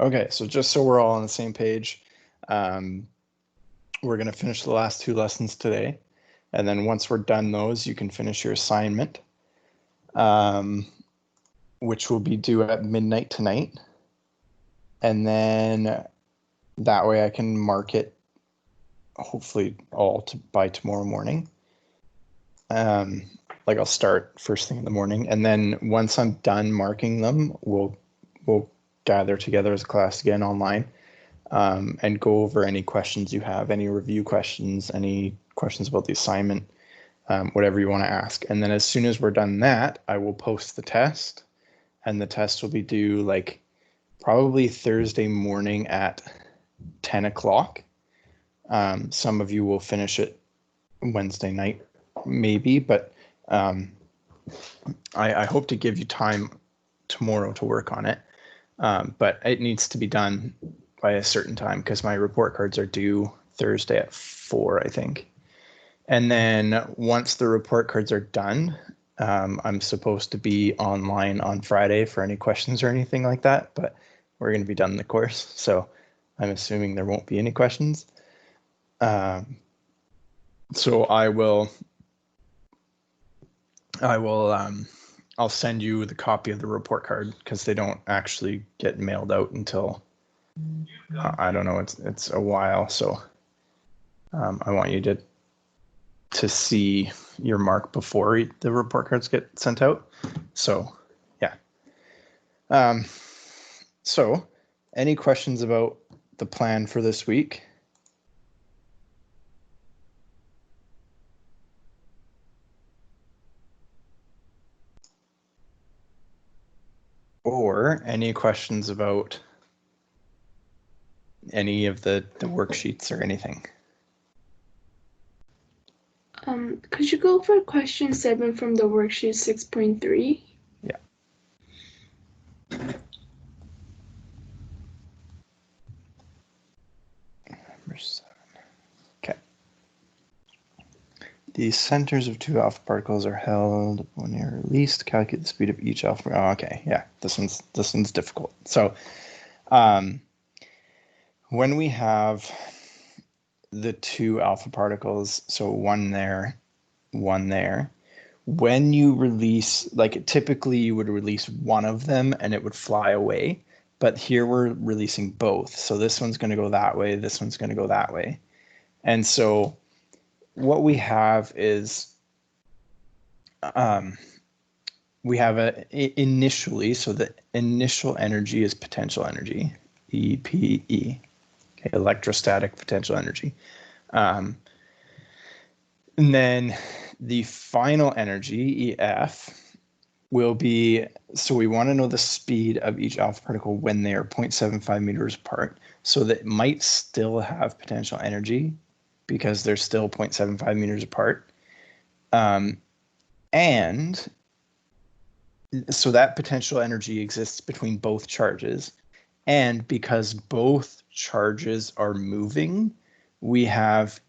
Okay, so just so we're all on the same page, we're going to finish the last 2 lessons today. And then once we're done those, you can finish your assignment, which will be due at midnight tonight. And then that way I can mark it, hopefully all by tomorrow morning. Like I'll start first thing in the morning. And then once I'm done marking them, we'll gather together as a class again online, and go over any questions you have, any review questions, any questions about the assignment, whatever you want to ask. And then as soon as we're done that, I will post the test, and the test will be due like probably Thursday morning at 10 o'clock. Some of you will finish it Wednesday night, maybe, but I hope to give you time tomorrow to work on it. But it needs to be done by a certain time because my report cards are due Thursday at 4, I think. And then once the report cards are done, I'm supposed to be online on Friday for any questions or anything like that, but we're going to be done in the course, so I'm assuming there won't be any questions. So I'll send you the copy of the report card because they don't actually get mailed out until I don't know, it's a while. So I want you to see your mark before the report cards get sent out. So yeah. So any questions about the plan for this week? Or any questions about any of the worksheets or anything? Could you go for question 7 from the worksheet 6.3? Yeah. Number 7. Okay. The centers of 2 alpha particles are held when they are released. Calculate the speed of each alpha. Oh, okay, yeah, this one's difficult. So, when we have the 2 alpha particles, so one there, one there, when you release, like typically you would release one of them and it would fly away, but here we're releasing both. So this one's going to go that way, this one's going to go that way. And so what we have is we have initially, so the initial energy is potential energy, EPE, okay, electrostatic potential energy. And then the final energy, EF, will be, so we want to know the speed of each alpha particle when they are 0.75 meters apart. So that might still have potential energy because they're still 0.75 meters apart. And so that potential energy exists between both charges. And because both charges are moving, we have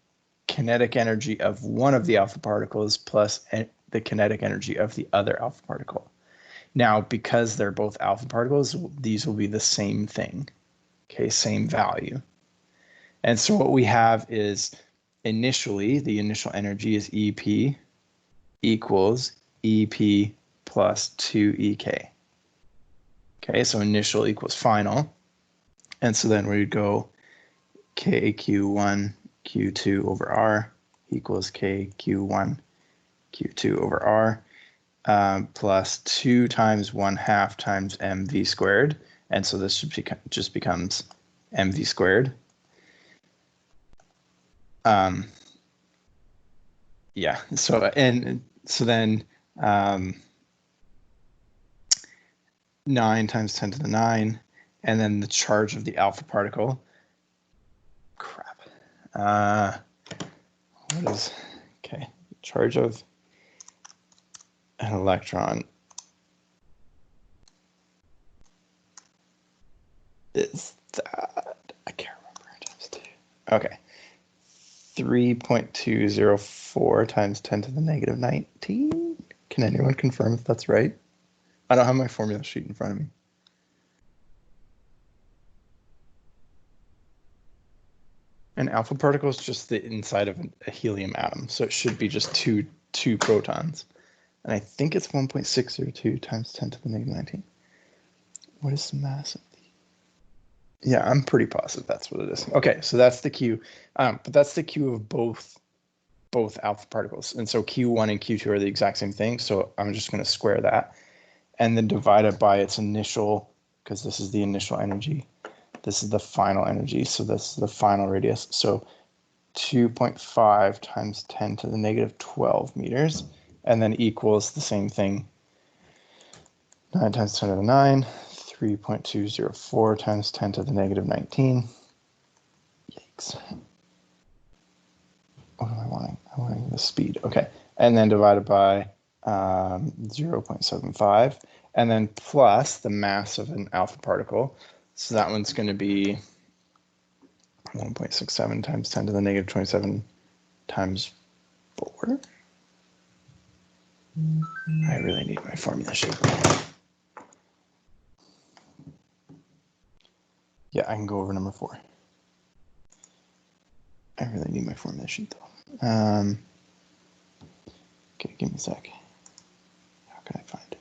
kinetic energy of one of the alpha particles plus the kinetic energy of the other alpha particle. Now, because they're both alpha particles, these will be the same thing, okay, same value. And so what we have is initially, the initial energy is EP equals EP plus 2EK. Okay, so initial equals final. And so then we would go KQ1 Q2 over R equals KQ1 Q2 over R plus 2 times 1/2 times mv squared. And so this just becomes mv squared. Yeah, so then 9 times 10 to the 9, and then the charge of the alpha particle. Crap. What is, okay, charge of an electron is that, I can't remember, times 2. Okay, 3.204 times 10 to the negative 19. Can anyone confirm if that's right? I don't have my formula sheet in front of me. An alpha particle is just the inside of a helium atom, so it should be just two protons. And I think it's 1.602 times 10 to the negative 19. What is the mass of the... Yeah, I'm pretty positive that's what it is. Okay, so that's the Q. But that's the Q of both alpha particles. And so Q1 and Q2 are the exact same thing. So I'm just going to square that and then divide it by its initial, because this is the initial energy. This is the final energy. So this is the final radius. So 2.5 times 10 to the negative 12 meters, and then equals the same thing. 9 times 10 to the 9, 3.204 times 10 to the negative 19. Yikes. What am I wanting? I'm wanting the speed. Okay. And then divided by 0.75, and then plus the mass of an alpha particle. So that one's going to be 1.67 times 10 to the negative 27 times 4. I really need my formula sheet. Yeah, I can go over number 4. I really need my formula sheet though. Okay, give me a sec. How can I find it?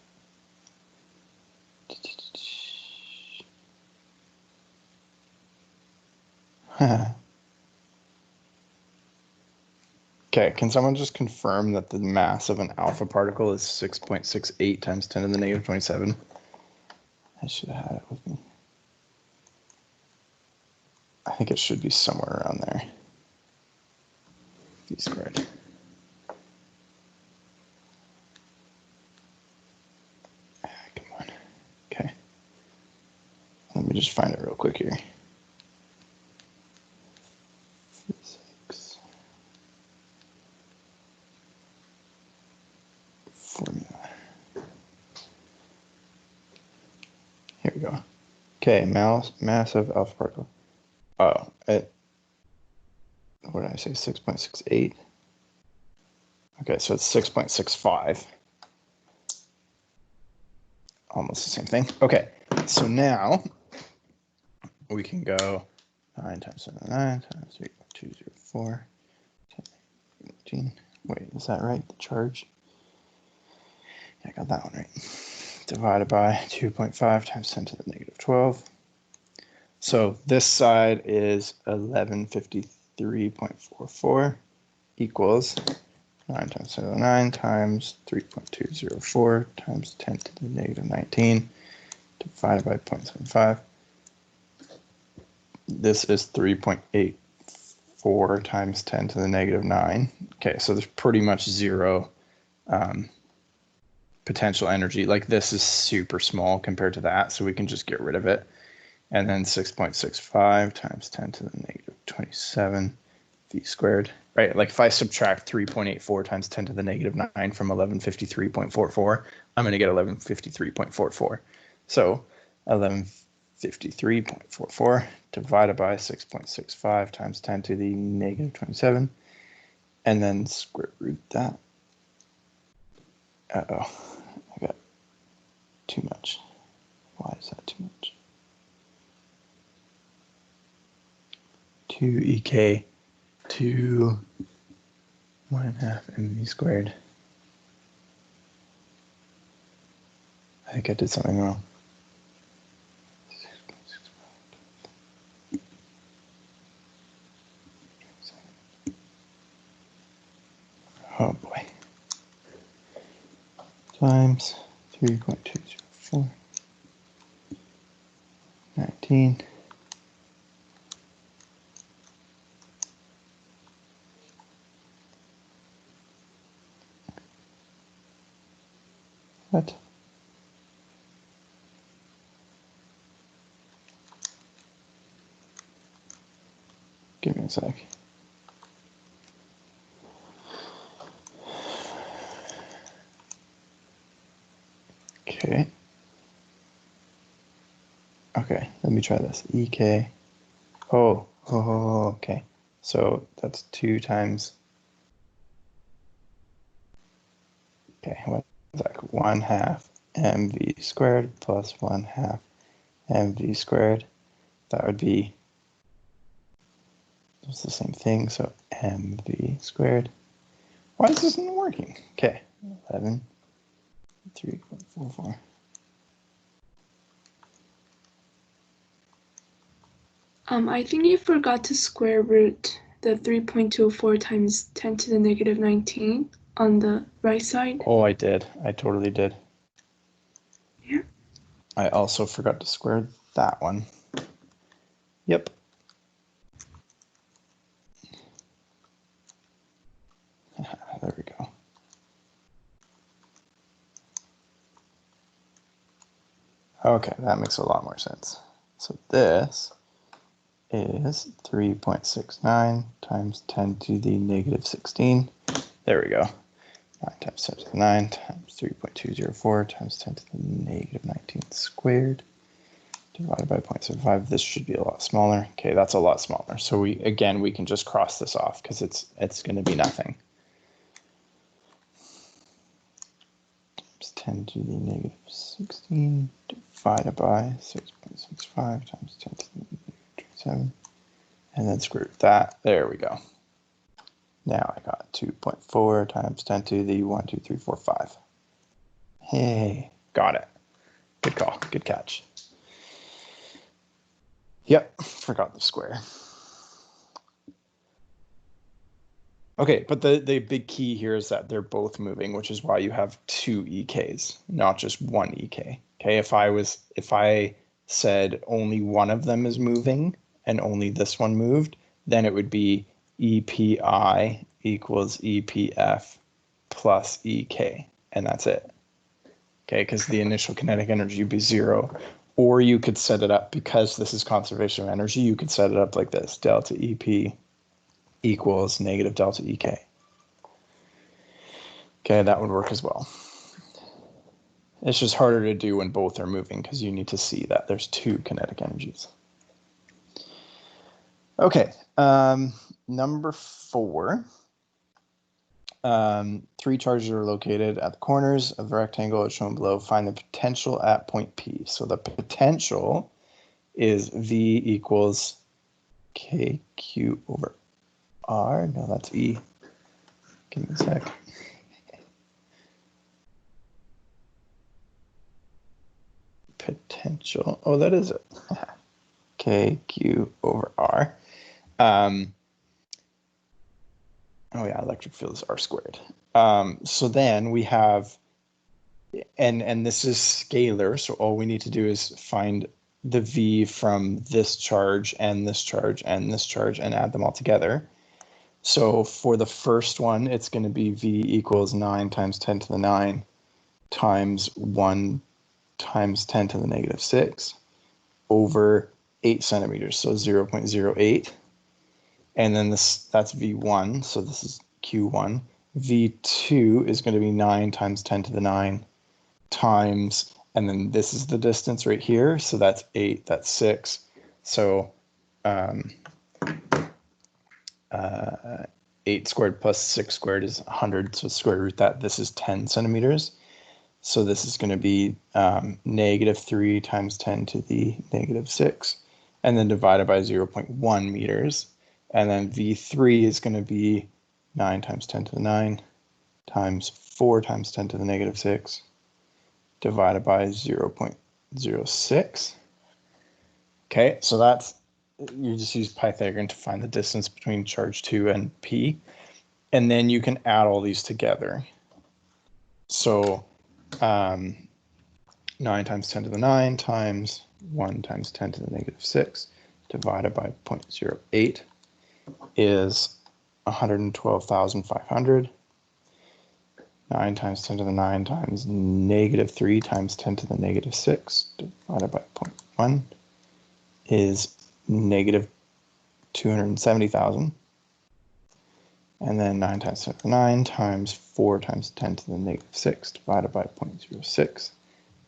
Okay, can someone just confirm that the mass of an alpha particle is 6.68 times 10 to the negative 27? I should have had it with me. I think it should be somewhere around there. V squared. Come on. Okay. Let me just find it real quick here. Physics. Formula. Here we go. Okay, mass of alpha particle. Oh, what did I say? 6.68. Okay, so it's 6.65. Almost the same thing. Okay, so now we can go 9 times 7, 9 times 3.204. 10, wait, is that right? The charge? Yeah, I got that one right. Divided by 2.5 times 10 to the negative 12. So this side is 1153.44 equals 9 times 10 to the 9 times 3.204 times 10 to the negative 19 divided by 0.75. This is 3.84 times 10 to the negative 9. Okay, so there's pretty much zero potential energy. Like this is super small compared to that, so we can just get rid of it. And then 6.65 times 10 to the negative 27 v squared, right? Like if I subtract 3.84 times 10 to the negative 9 from 1153.44, I'm going to get 1153.44. So 1153.44 divided by 6.65 times 10 to the negative 27, and then square root that. Uh-oh, I got too much. Why is that too much? 2 EK to 1.5 mv squared. I think I did something wrong. Oh boy. Times 3.204. 19. What? Give me a sec. Okay. Okay, let me try this. EK. Oh, okay. So that's 2 times. Okay, what is that? 1/2 mv squared plus 1/2 mv squared. That would be It's the same thing, so mv squared. Why is this not working? Okay, 11, 3.44. I think you forgot to square root the 3.24 times 10 to the negative 19 on the right side. Oh, I did. I totally did. Yeah. I also forgot to square that one. Yep. There we go. Okay, that makes a lot more sense. So this is 3.69 times 10 to the negative 16. There we go. 9 times 10 to the 9 times 3.204 times 10 to the negative 19 squared divided by 0.75. This should be a lot smaller. Okay, that's a lot smaller. So we can just cross this off because it's going to be nothing. Times 10 to the negative 16 divided by 6.65 times 10 to the negative 27. And then square root that. There we go. Now I got 2.4 times 10 to the 1, 2, 3, 4, 5. Hey, got it. Good call. Good catch. Yep, forgot the square. Okay, but the big key here is that they're both moving, which is why you have two EKs, not just one EK. Okay, if I said only one of them is moving and only this one moved, then it would be EPI equals EPF plus EK, and that's it. Okay, because the initial kinetic energy would be 0. Or you could set it up, because this is conservation of energy, you could set it up like this: delta EP equals negative delta EK. Okay, that would work as well. It's just harder to do when both are moving because you need to see that there's two kinetic energies. Okay, number 4. 3 charges are located at the corners of the rectangle as shown below. Find the potential at point P. So the potential is V equals KQ over R. No, that's E. Give me a sec. Potential. Oh, that is it. KQ over R. Oh yeah, electric field is R squared. So then we have, and this is scalar, so all we need to do is find the V from this charge and this charge and this charge and add them all together. So for the first one, it's going to be V equals 9 times 10 to the 9 times 1 times 10 to the negative 6 over 8 centimeters, so 0.08. And then that's V1, so this is Q1. V2 is going to be 9 times 10 to the 9 times, and then this is the distance right here, so that's 8, that's 6. So 8 squared plus 6 squared is 100, so square root that. This is 10 centimeters. So this is going to be negative 3 times 10 to the negative 6, and then divided by 0.1 meters. And then V3 is going to be 9 times 10 to the 9 times 4 times 10 to the negative 6 divided by 0.06. Okay, so that's, you just use Pythagorean to find the distance between charge 2 and P. And then you can add all these together. So 9 times 10 to the 9 times 1 times 10 to the negative 6 divided by 0.08 is 112,500. 9 times 10 to the 9 times negative 3 times 10 to the negative 6 divided by 0.1 is negative 270,000. And then 9 times 10 to the 9 times 4 times 10 to the negative 6 divided by 0.06.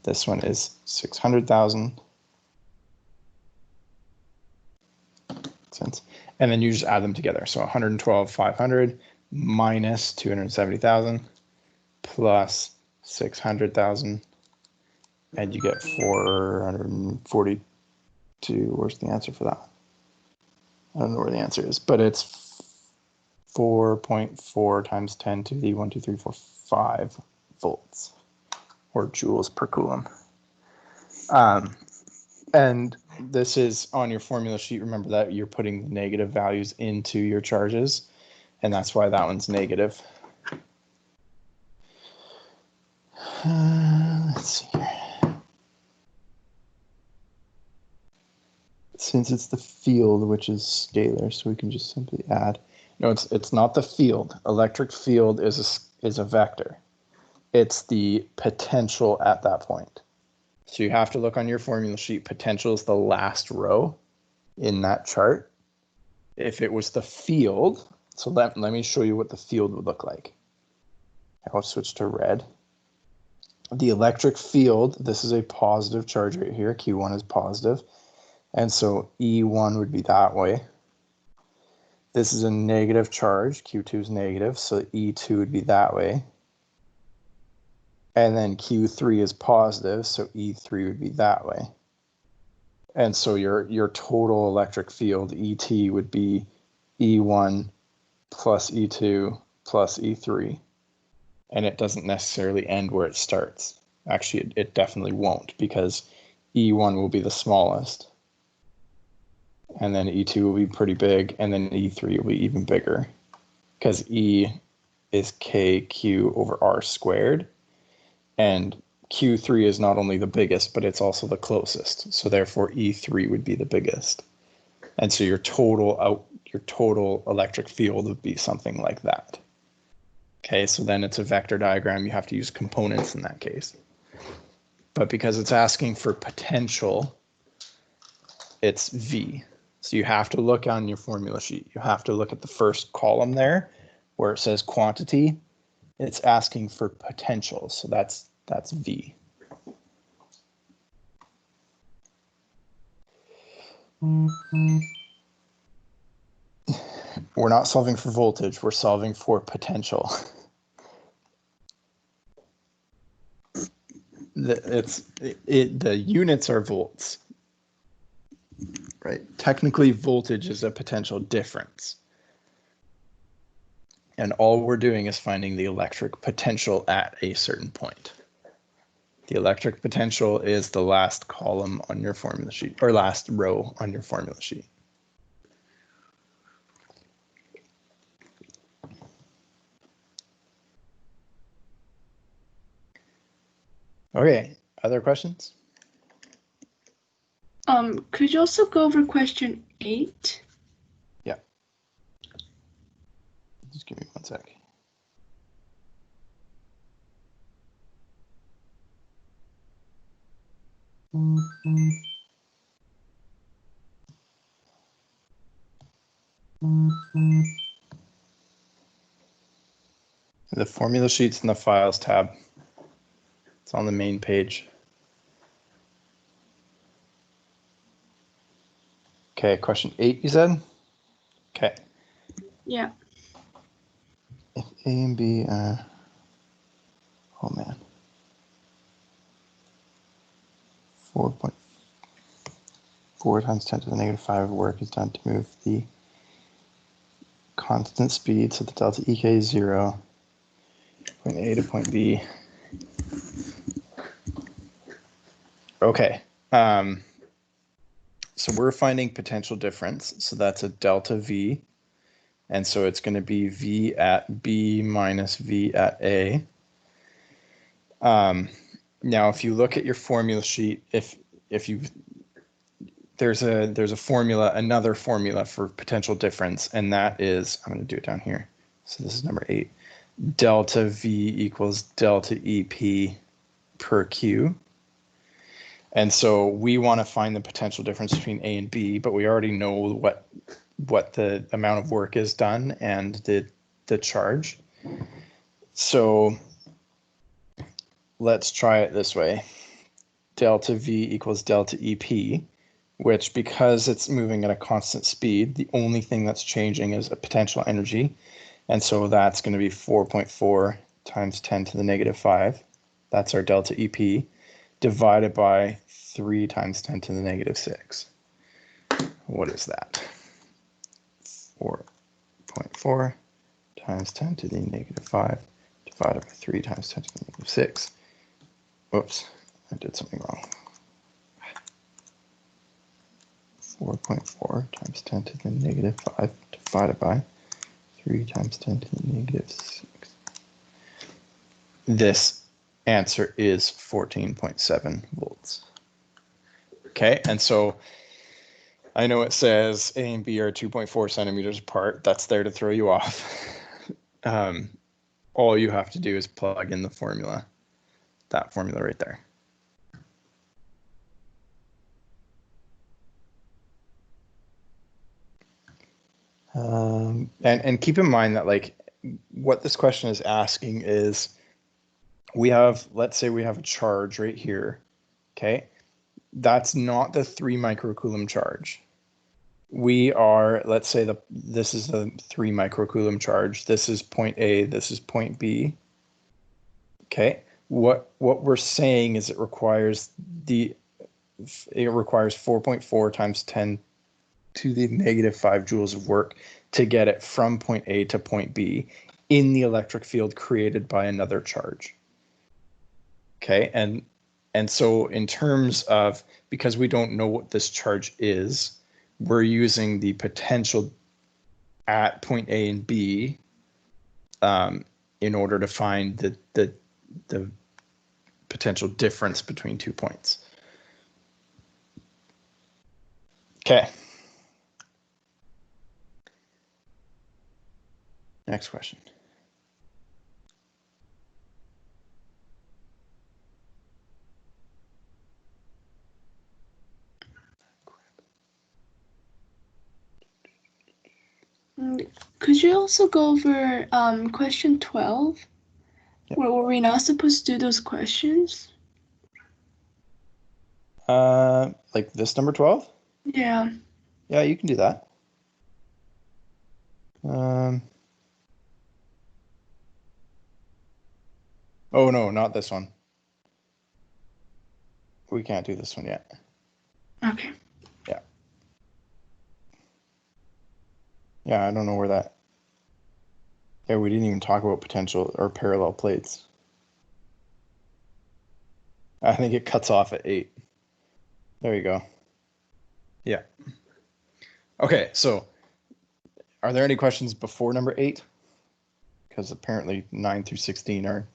This one is 600,000. Sense. And then you just add them together. So 112,500 minus 270,000 plus 600,000, and you get 442. Where's the answer for that? I don't know where the answer is, but it's 4.4 times 10 to the 1, 2, 3, 4, 5 volts, or joules per coulomb. And this is on your formula sheet. Remember that you're putting the negative values into your charges, and that's why that one's negative. Let's see here. Since it's the field, which is scalar, so we can just simply add. No, it's not the field. Electric field is a vector. It's the potential at that point. So you have to look on your formula sheet. Potential is the last row in that chart. If it was the field, so let me show you what the field would look like. I'll switch to red. The electric field, this is a positive charge right here. Q1 is positive. And so E1 would be that way. This is a negative charge. Q2 is negative, so E2 would be that way. And then Q3 is positive, so E3 would be that way. And so your total electric field, ET, would be E1 plus E2 plus E3. And it doesn't necessarily end where it starts. Actually, it definitely won't, because E1 will be the smallest. And then E2 will be pretty big, and then E3 will be even bigger, because E is KQ over R squared. And Q3 is not only the biggest, but it's also the closest. So therefore E3 would be the biggest. And so your total electric field would be something like that. Okay, so then it's a vector diagram. You have to use components in that case. But because it's asking for potential, it's V. So you have to look on your formula sheet. You have to look at the first column there where it says quantity. It's asking for potential, so that's V. We're not solving for voltage, we're solving for potential. The units are volts, right? Technically, voltage is a potential difference. And all we're doing is finding the electric potential at a certain point. The electric potential is the last column on your formula sheet, or last row on your formula sheet. Okay, other questions? Could you also go over question 8? Yeah. Just give me one sec. The formula sheet's in the files tab. It's on the main page. Okay, question 8, you said? Okay. Yeah. If A and B, oh man. 4.4 times 10 to the negative 5 work is done to move the constant speed, so the delta EK is 0, point A to point B. Okay. So we're finding potential difference, so that's a delta V. And so it's going to be V at B minus V at A. Now, if you look at your formula sheet, there's a formula, another formula for potential difference, and that is, I'm going to do it down here. So this is number 8. Delta V equals delta EP per Q. And so we want to find the potential difference between A and B, but we already know what the amount of work is done and the charge. So let's try it this way. Delta V equals delta EP, which, because it's moving at a constant speed, the only thing that's changing is a potential energy. And so that's going to be 4.4 times 10 to the negative 5. That's our delta EP, divided by 3 times 10 to the negative 6. What is that? 4.4 times 10 to the negative 5 divided by 3 times 10 to the negative 6. Whoops, I did something wrong. 4.4 times 10 to the negative 5 divided by 3 times 10 to the negative 6. This answer is 14.7 volts. Okay, and so I know it says A and B are 2.4 centimeters apart. That's there to throw you off. All you have to do is plug in the formula, that formula right there. And keep in mind that like what this question is asking is we have, let's say we have a charge right here, okay? That's not the 3 microcoulomb charge. We are, let's say this is the 3 microcoulomb charge. This is point A, this is point B. Okay, what we're saying is it requires 4.4 times 10 to the negative 5 joules of work to get it from point A to point B in the electric field created by another charge. Okay, and so in terms of, because we don't know what this charge is, we're using the potential at point A and B in order to find the potential difference between 2 points. Okay. Next question. Could you also go over question 12? Yep. Were we not supposed to do those questions? Like this number 12? Yeah. Yeah, you can do that. Oh no, not this one. We can't do this one yet. Okay. Yeah. Yeah, I don't know where that. Yeah, we didn't even talk about potential or parallel plates. I think it cuts off at 8. There you go. Yeah. Okay, so are there any questions before number 8? Because apparently 9 through 16 are,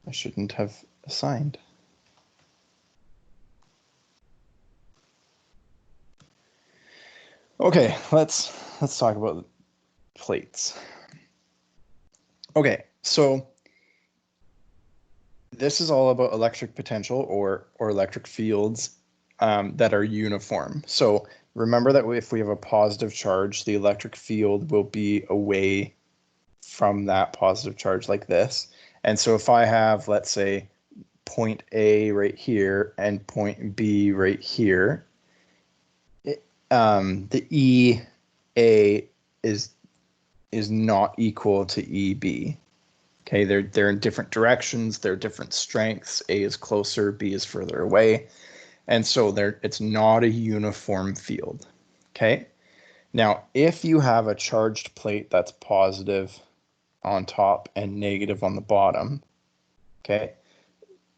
I shouldn't have assigned. Okay, let's talk about plates. Okay, so this is all about electric potential or electric fields that are uniform. So remember that if we have a positive charge, the electric field will be away from that positive charge like this. And so if I have, let's say, point A right here and point B right here, the EA is not equal to EB. Okay, they're in different directions, they're different strengths. A is closer, B is further away. And so it's not a uniform field. Okay. Now, if you have a charged plate that's positive on top and negative on the bottom, okay,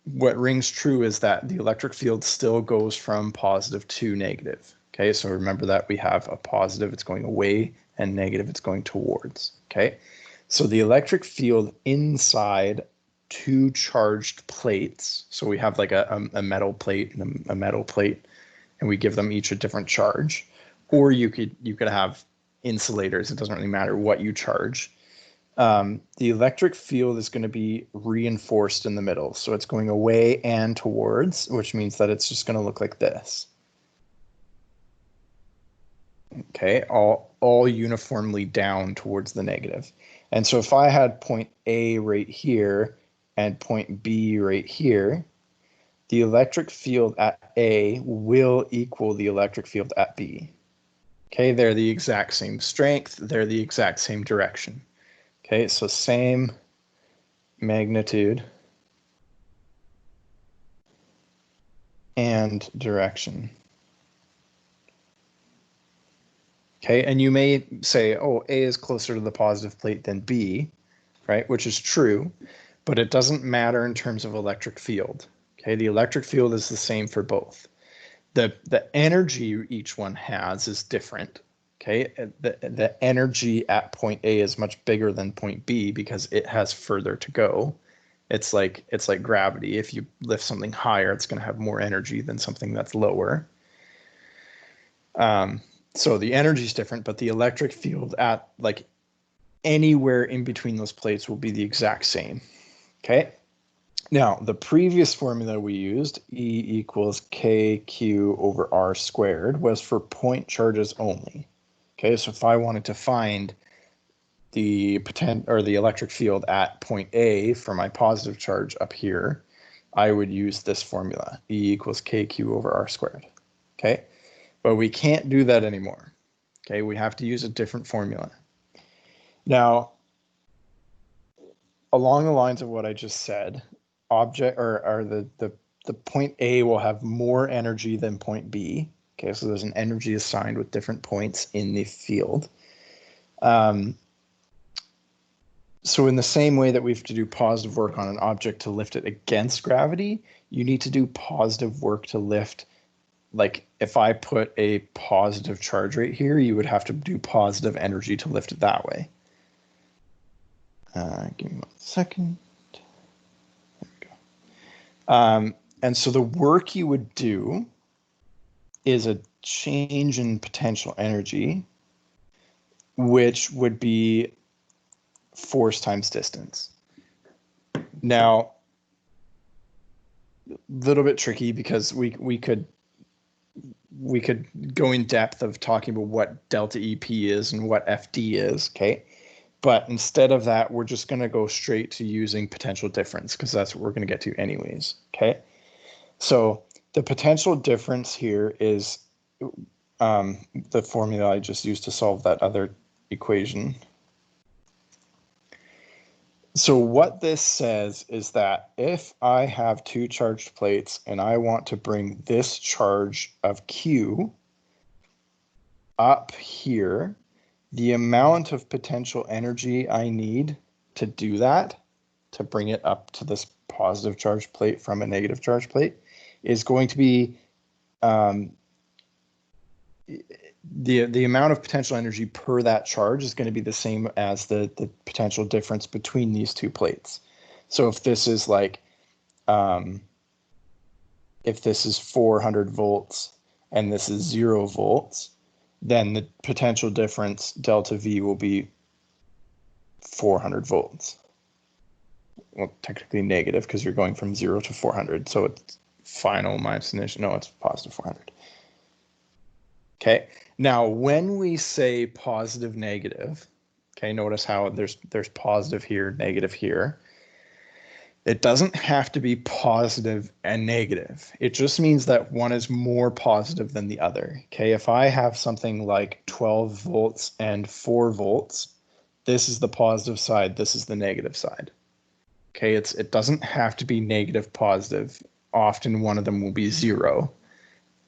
what rings true is that the electric field still goes from positive to negative. Okay, so remember that we have a positive, it's going away, and negative, it's going towards. Okay, so the electric field inside 2 charged plates, so we have like a metal plate and a metal plate, and we give them each a different charge, or you could have insulators. It doesn't really matter what you charge. The electric field is going to be reinforced in the middle. So it's going away and towards, which means that it's just going to look like this. Okay, all uniformly down towards the negative. And so if I had point A right here and point B right here, the electric field at A will equal the electric field at B. Okay, they're the exact same strength, they're the exact same direction. Okay, so same magnitude and direction. Okay, and you may say, oh, A is closer to the positive plate than B, right? Which is true, but it doesn't matter in terms of electric field. Okay, the electric field is the same for both. The energy each one has is different. Okay, the energy at point A is much bigger than point B because it has further to go. It's like gravity. If you lift something higher, it's going to have more energy than something that's lower. So the energy is different, but the electric field at like anywhere in between those plates will be the exact same. Okay. Now, the previous formula we used, E equals KQ over R squared, was for point charges only. Okay, so if I wanted to find the the electric field at point A for my positive charge up here, I would use this formula, E equals KQ over R squared. Okay, but we can't do that anymore. Okay, we have to use a different formula. Now, along the lines of what I just said, the point A will have more energy than point B. Okay, so there's an energy assigned with different points in the field. So in the same way that we have to do positive work on an object to lift it against gravity, you need to do positive work to lift. Like if I put a positive charge right here, you would have to do positive energy to lift it that way. Give me 1 second. There we go. And so the work you would do is a change in potential energy, which would be force times distance. Now, a little bit tricky because we could go in depth of talking about what delta EP is and what FD is, okay? But instead of that, we're just going to go straight to using potential difference because that's what we're going to get to anyways, okay? So the potential difference here is the formula I just used to solve that other equation. So what this says is that if I have two charged plates and I want to bring this charge of Q up here, the amount of potential energy I need to do that, to bring it up to this positive charge plate from a negative charge plate, is going to be the amount of potential energy per that charge is going to be the same as the potential difference between these two plates. So if this is like, if this is 400 volts and this is 0 volts, then the potential difference delta V will be 400 volts. Well, technically negative because you're going from 0 to 400. So it's final minus initial. No, it's positive 400. Okay. Now, when we say positive, negative, okay, notice how there's positive here, negative here. It doesn't have to be positive and negative. It just means that one is more positive than the other. Okay, if I have something like 12 volts and 4 volts, this is the positive side, this is the negative side. Okay, it doesn't have to be negative, positive. Often one of them will be 0.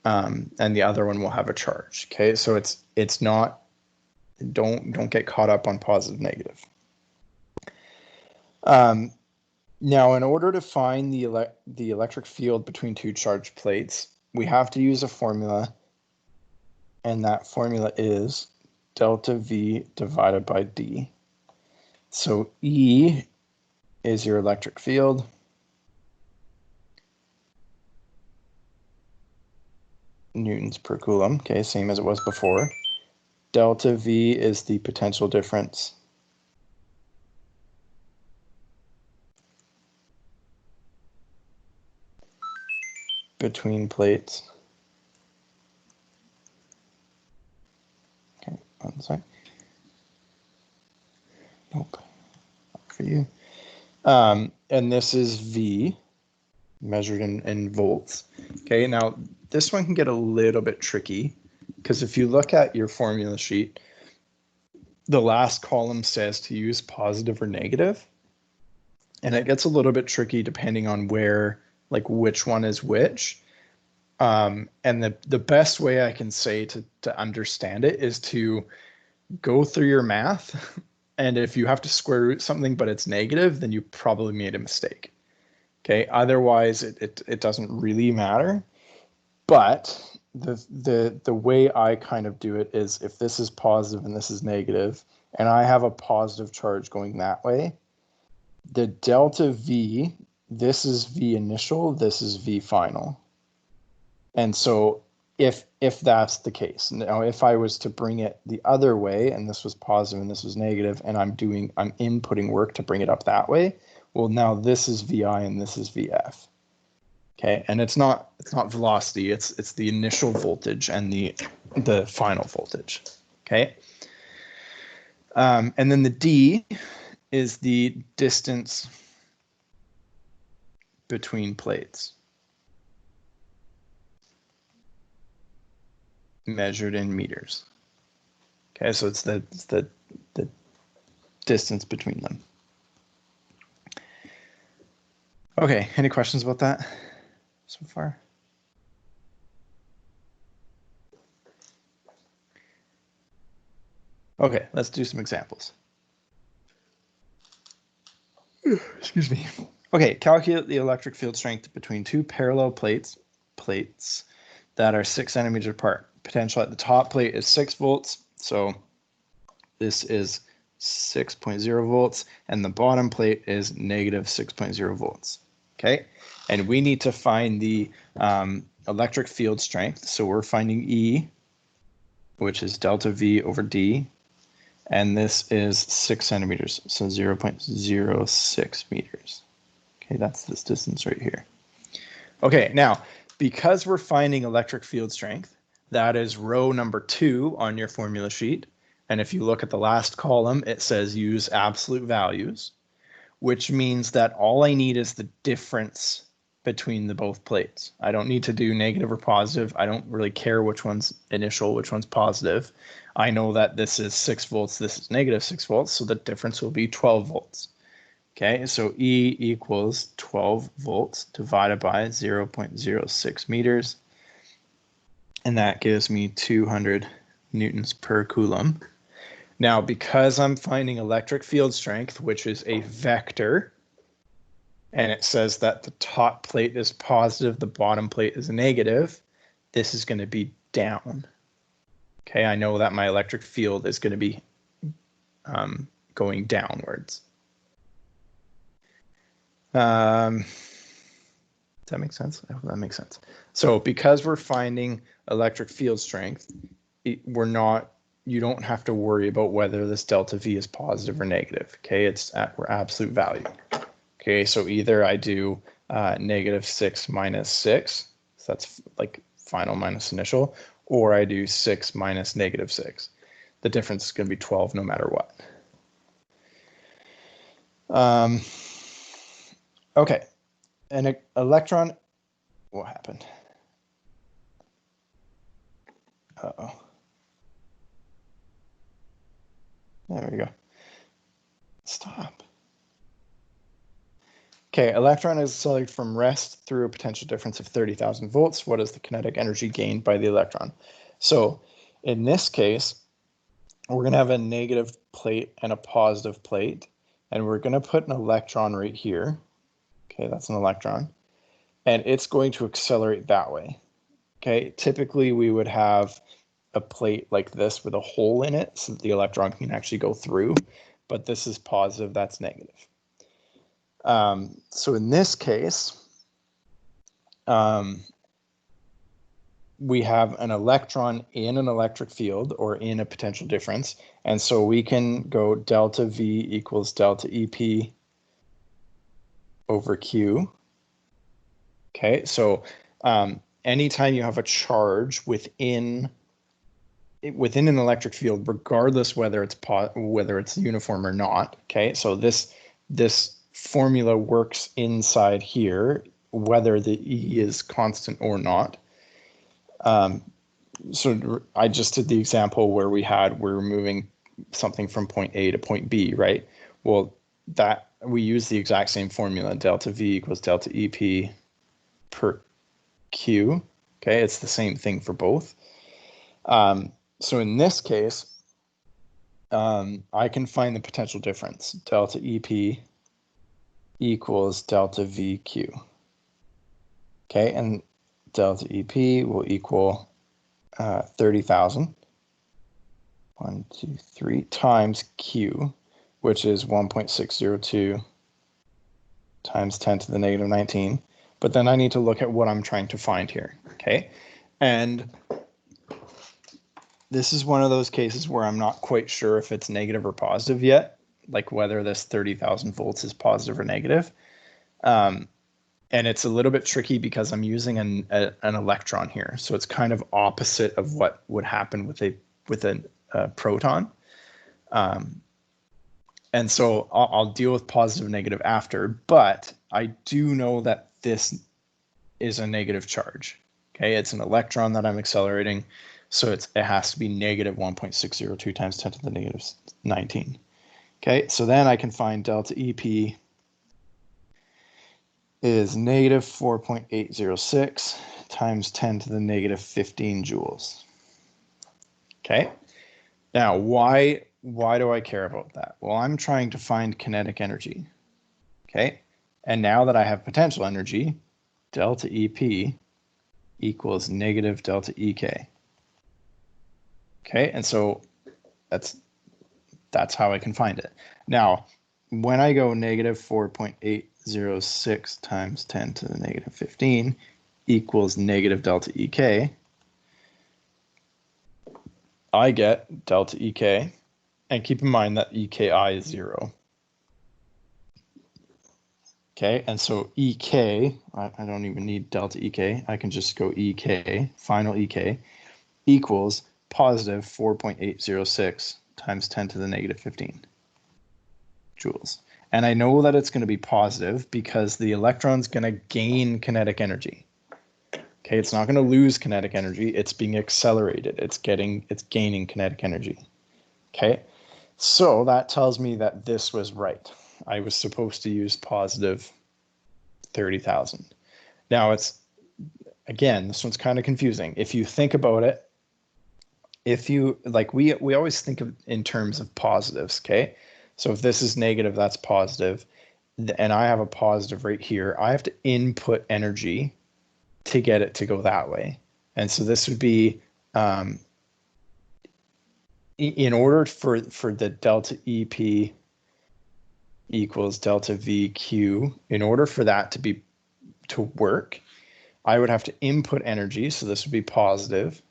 And the other one will have a charge. Okay, so it's not, don't get caught up on positive, negative. Now, in order to find the electric field between two charged plates, we have to use a formula, and that formula is delta V divided by D. So E is your electric field. Newtons per coulomb, okay, same as it was before. Delta V is the potential difference between plates. Okay, 1 sec. Nope, not for you. And this is V, measured in volts. Okay, now this one can get a little bit tricky because if you look at your formula sheet, the last column says to use positive or negative, and it gets a little bit tricky depending on where, like which one is which. And the best way I can say to understand it is to go through your math. And if you have to square root something, but it's negative, then you probably made a mistake. Okay. Otherwise, it doesn't really matter. But the way I kind of do it is if this is positive and this is negative, and I have a positive charge going that way, the delta V, this is V initial, this is V final. And so if that's the case, now if I was to bring it the other way and this was positive and this was negative, and I'm inputting work to bring it up that way, well, now this is VI and this is VF. Okay, and it's not velocity, it's the initial voltage and the final voltage. Okay. And then the D is the distance between plates, measured in meters. Okay, so it's the distance between them. Okay, any questions about that so far? Okay, let's do some examples. Excuse me. Okay, calculate the electric field strength between two parallel plates that are 6 centimeters apart. Potential at the top plate is 6 volts, so this is 6.0 volts, and the bottom plate is negative 6.0 volts. Okay, and we need to find the electric field strength, so we're finding E, which is delta V over D, and this is 6 centimeters, so 0.06 meters. Okay, that's this distance right here. Okay, now, because we're finding electric field strength, that is row number 2 on your formula sheet. And if you look at the last column, it says use absolute values, which means that all I need is the difference between the both plates. I don't need to do negative or positive. I don't really care which one's initial, which one's positive. I know that this is 6 volts, this is negative 6 volts, so the difference will be 12 volts. Okay, so E equals 12 volts divided by 0.06 meters. And that gives me 200 newtons per coulomb. Now, because I'm finding electric field strength, which is a vector, and it says that the top plate is positive, the bottom plate is negative, this is going to be down. Okay, I know that my electric field is going to be going downwards. Does that make sense? I hope that makes sense. So because we're finding electric field strength, you don't have to worry about whether this delta V is positive or negative. Okay, it's at our absolute value. Okay, so either I do negative 6 minus 6, so that's like final minus initial, or I do 6 minus negative 6. The difference is going to be 12 no matter what. Okay, an electron, what happened? Uh-oh. There we go. Stop. Okay, electron is accelerated from rest through a potential difference of 30,000 volts. What is the kinetic energy gained by the electron? So in this case, we're going to have a negative plate and a positive plate, and we're going to put an electron right here. Okay, that's an electron, and it's going to accelerate that way. Okay, typically we would have a plate like this with a hole in it so that the electron can actually go through, but this is positive, that's negative. So in this case, we have an electron in an electric field or in a potential difference, and so we can go delta V equals delta EP over Q. Okay, so anytime you have a charge within an electric field, regardless whether it's uniform or not. Okay, so this formula works inside here, whether the E is constant or not. So I just did the example where we're moving something from point A to point B, right? Well, that we use the exact same formula, delta V equals delta EP per Q. Okay, it's the same thing for both. So in this case, I can find the potential difference. Delta EP equals delta VQ. Okay, and delta EP will equal 30,000. 1, 2, 3 times Q, which is 1.602 times 10 to the negative 19. But then I need to look at what I'm trying to find here. Okay, and this is one of those cases where I'm not quite sure if it's negative or positive yet, like whether this 30,000 volts is positive or negative. And it's a little bit tricky because I'm using an electron here. So it's kind of opposite of what would happen with a proton. And so I'll deal with positive and negative after, but I do know that this is a negative charge. Okay, it's an electron that I'm accelerating. So it has to be negative 1.602 times 10 to the negative 19. Okay, so then I can find delta EP is negative 4.806 times 10 to the negative 15 joules. Okay, now why do I care about that? Well, I'm trying to find kinetic energy. Okay, and now that I have potential energy, delta EP equals negative delta EK. Okay, and so that's how I can find it. Now, when I go negative 4.806 times 10 to the negative 15 equals negative delta EK, I get delta EK, and keep in mind that EKI is 0. Okay, and so EK, I don't even need delta EK, I can just go EK, final EK, equals positive 4.806 times 10 to the negative 15 joules. And I know that it's going to be positive because the electron's going to gain kinetic energy. Okay, it's not going to lose kinetic energy, it's being accelerated. It's gaining kinetic energy. Okay, so that tells me that this was right. I was supposed to use positive 30,000. Now again, this one's kind of confusing. If you think about it, we always think of in terms of positives, okay? So if this is negative, that's positive, and I have a positive right here, I have to input energy to get it to go that way. And so this would be, in order for the delta EP equals delta VQ, in order for that to work, I would have to input energy, so this would be positive,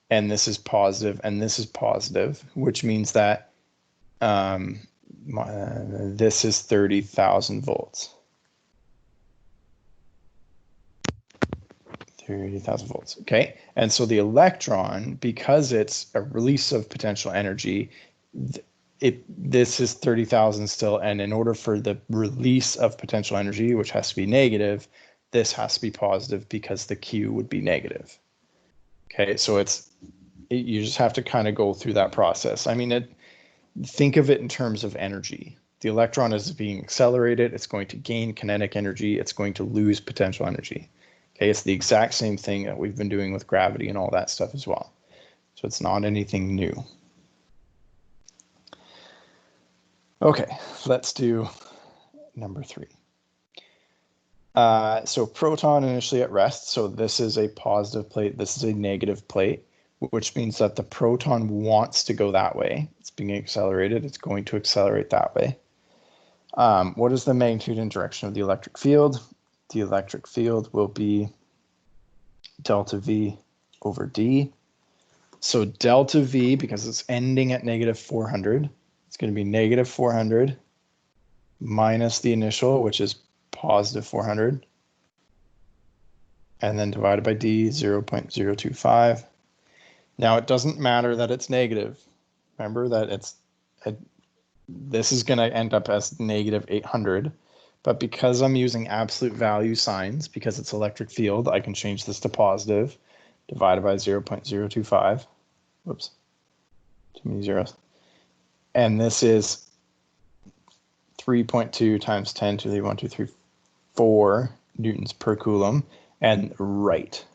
and this is positive, and this is positive, which means that this is 30,000 volts. 30,000 volts, okay? And so the electron, because it's a release of potential energy, this is 30,000 still, and in order for the release of potential energy, which has to be negative, this has to be positive because the Q would be negative. Okay, so you just have to kind of go through that process. I mean, think of it in terms of energy. The electron is being accelerated, it's going to gain kinetic energy, it's going to lose potential energy. Okay, it's the exact same thing that we've been doing with gravity and all that stuff as well. So it's not anything new. Okay, let's do number 3. So proton initially at rest. So this is a positive plate, this is a negative plate, which means that the proton wants to go that way. It's being accelerated, it's going to accelerate that way. What is the magnitude and direction of the electric field? The electric field will be delta V over D. So delta V, because it's ending at negative 400, it's going to be negative 400 minus the initial, which is positive 400, and then divided by D, 0.025. Now it doesn't matter that it's negative. Remember that this is going to end up as negative 800, but because I'm using absolute value signs, because it's electric field, I can change this to positive, divided by 0.025. Whoops, too many zeros. And this is 3.2 times 10 to the 4 newtons per coulomb, and right.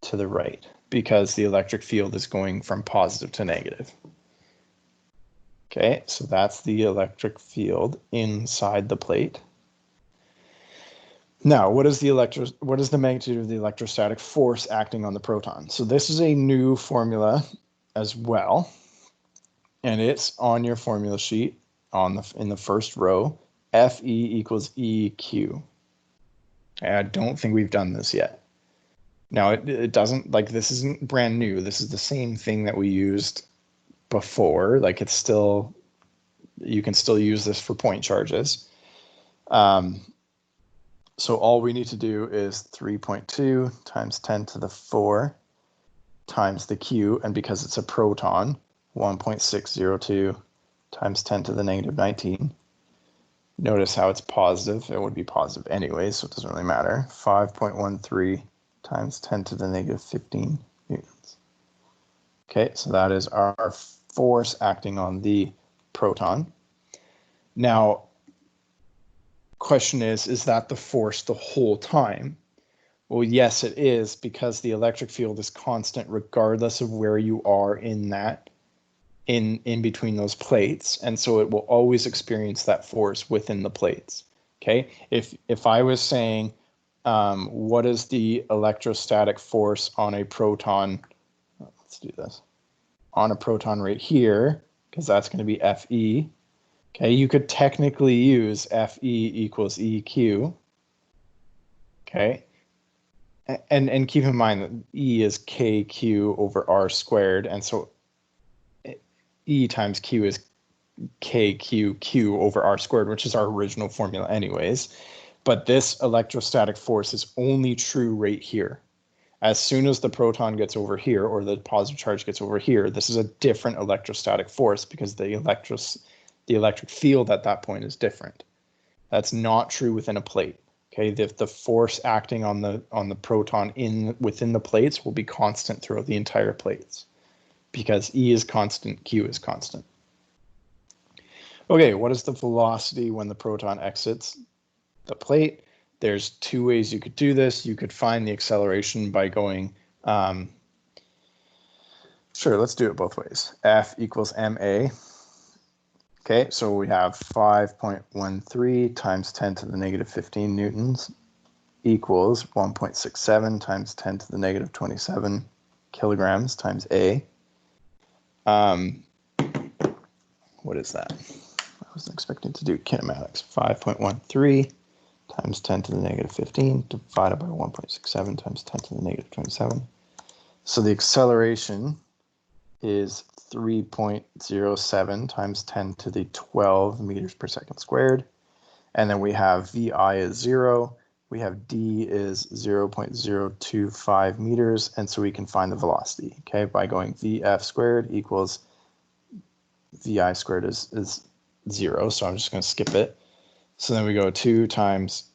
to the right because the electric field is going from positive to negative. Okay, so that's the electric field inside the plate. Now, what is the magnitude of the electrostatic force acting on the proton? So this is a new formula as well, and it's on your formula sheet in the first row. Fe equals EQ. I don't think we've done this yet. Now, it doesn't, like, this isn't brand new. This is the same thing that we used before. Like, it's still, you can still use this for point charges. So all we need to do is 3.2 times 10 to the 4 times the Q, and because it's a proton, 1.602 times 10 to the negative 19. Notice how it's positive. It would be positive anyway, so it doesn't really matter. 5.13 times 10 to the negative 15 newtons. Okay, so that is our force acting on the proton. Now, question is that the force the whole time? Well, yes, it is, because the electric field is constant regardless of where you are in between those plates, and so it will always experience that force within the plates. Okay, if I was saying what is the electrostatic force on a proton, let's do this, on a proton right here, because that's going to be Fe. Okay, you could technically use Fe equals EQ. Okay, and keep in mind that E is KQ over R squared, and so E times Q is KQQ over R squared, which is our original formula anyways. But this electrostatic force is only true right here. As soon as the proton gets over here, or the positive charge gets over here, this is a different electrostatic force because the electric field at that point is different. That's not true within a plate. Okay, the force acting on the proton within the plates will be constant throughout the entire plates, because E is constant, Q is constant. Okay, what is the velocity when the proton exits the plate? There's two ways you could do this. You could find the acceleration by going, sure, let's do it both ways. F equals ma. Okay, so we have 5.13 times 10 to the negative 15 newtons equals 1.67 times 10 to the negative 27 kilograms times A. What is that? I wasn't expecting to do kinematics. 5.13 times 10 to the negative 15 divided by 1.67 times 10 to the negative 27. So the acceleration is 3.07 times 10 to the 12 meters per second squared. And then we have VI is 0. We have D is 0.025 meters. And so we can find the velocity, okay, by going VF squared equals VI squared is 0. So I'm just going to skip it. So then we go 2 times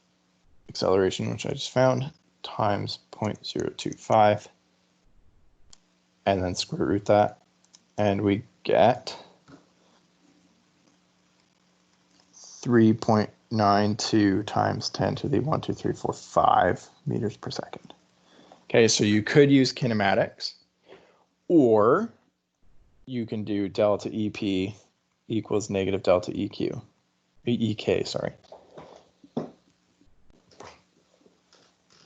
acceleration, which I just found, times 0.025. And then square root that. And we get 3.92 times 10 to the 1, 2, 3, 4, 5 meters per second. Okay, so you could use kinematics, or you can do delta EP equals negative delta EK, sorry.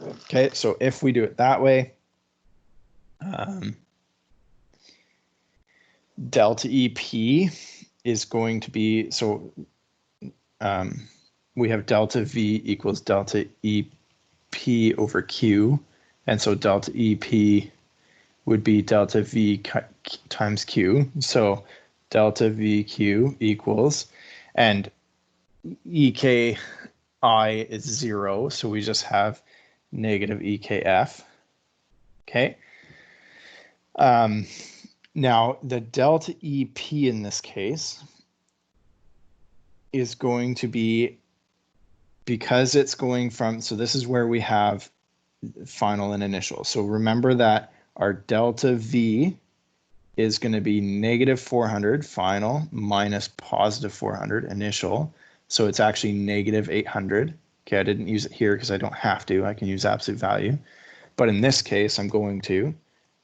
Okay, so if we do it that way, delta EP is going to be, so we have delta V equals delta EP over Q, and so delta EP would be delta V times Q. So delta VQ equals, and EKI is 0, so we just have negative EKF. Okay. Now, the delta EP in this case is going to be, because it's going from, so this is where we have final and initial. So remember that our delta V is going to be negative 400 final minus positive 400 initial. So it's actually negative 800. Okay, I didn't use it here because I don't have to. I can use absolute value. But in this case, I'm going to